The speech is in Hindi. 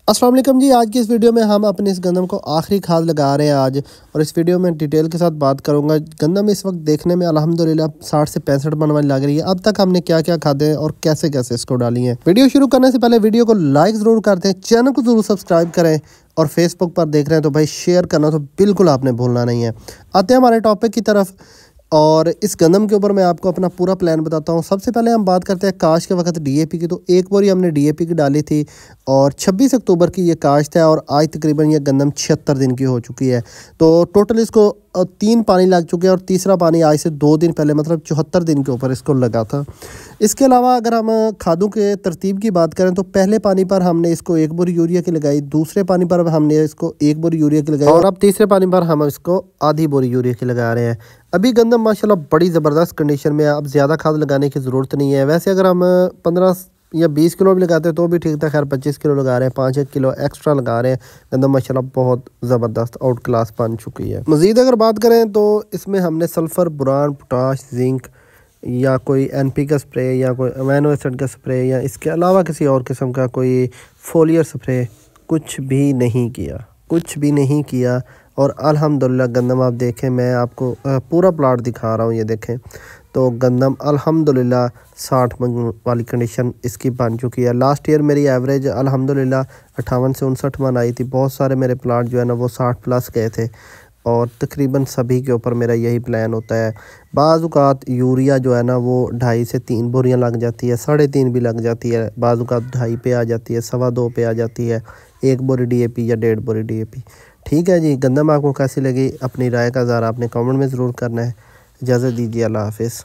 अस्सलाम वालेकुम जी। आज की इस वीडियो में हम अपने इस गंदम को आखिरी खाद लगा रहे हैं आज, और इस वीडियो में डिटेल के साथ बात करूंगा। गंदम इस वक्त देखने में अल्हम्दुलिल्लाह 60 से 65 मन वाली लग रही है। अब तक हमने क्या क्या खादे और कैसे कैसे इसको डाली है। वीडियो शुरू करने से पहले वीडियो को लाइक ज़रूर करते हैं, चैनल को ज़रूर सब्सक्राइब करें, और फेसबुक पर देख रहे हैं तो भाई शेयर करना तो बिल्कुल आपने भूलना नहीं है। आते हैं हमारे टॉपिक की तरफ, और इस गंदम के ऊपर मैं आपको अपना पूरा प्लान बताता हूँ। सबसे पहले हम बात करते हैं काश के वक्त डीएपी की। तो एक बोरी हमने डीएपी की डाली थी और 26 अक्टूबर की ये काश्त है, और आज तकरीबन ये गंदम 76 दिन की हो चुकी है। तो टोटल इसको 3 पानी लग चुके हैं, और तीसरा पानी आज से 2 दिन पहले मतलब 74 दिन के ऊपर इसको लगा था। इसके अलावा अगर हम खादों के तरतीब की बात करें तो पहले पानी पर हमने इसको 1 बोरी यूरिया की लगाई, दूसरे पानी पर हमने इसको 1 बोरी यूरिया की लगाई, और अब तीसरे पानी पर हम इसको आधी बोरी यूरिया की लगा रहे हैं। अभी गंदम माशाल्लाह बड़ी ज़बरदस्त कंडीशन में है, अब ज़्यादा खाद लगाने की ज़रूरत नहीं है। वैसे अगर हम 15 या 20 किलो भी लगाते हैं तो भी ठीक था। खैर 25 किलो लगा रहे हैं, 5-1 किलो एक्स्ट्रा लगा रहे हैं। गंदम माशाल्लाह बहुत ज़बरदस्त आउट क्लास बन चुकी है। मज़ीद अगर बात करें तो इसमें हमने सल्फ़र, बोरान, पोटाश, जिंक या कोई एनपी का स्प्रे या कोई अमीनो एसिड का स्प्रे या इसके अलावा किसी और किस्म का कोई फोलियर स्प्रे कुछ भी नहीं किया, कुछ भी नहीं किया। और अल्हम्दुलिल्लाह गंदम आप देखें, मैं आपको पूरा प्लाट दिखा रहा हूँ, ये देखें। तो गंदम अल्हम्दुलिल्लाह 60 मन वाली कंडीशन इसकी बन चुकी है। लास्ट ईयर मेरी एवरेज अल्हम्दुलिल्लाह 58 से 59 मन आई थी। बहुत सारे मेरे प्लाट जो है ना वो 60 प्लस गए थे, और तकरीबन सभी के ऊपर मेरा यही प्लान होता है। बाज़ औक़ात यूरिया जो है ना वो 2.5 से 3 बोरियाँ लग जाती है, 3.5 भी लग जाती है, बाज़ औक़ात 2.5 पे आ जाती है, 2.25 पे आ जाती है, 1 बोरी डीएपी या 1.5 बोरी डीएपी। ठीक है जी। गंदम आपको कैसी लगी, अपनी राय का इज़हार आपने कमेंट में ज़रूर करना है। इजाज़त दीजिए, अल्लाह हाफ़िज़।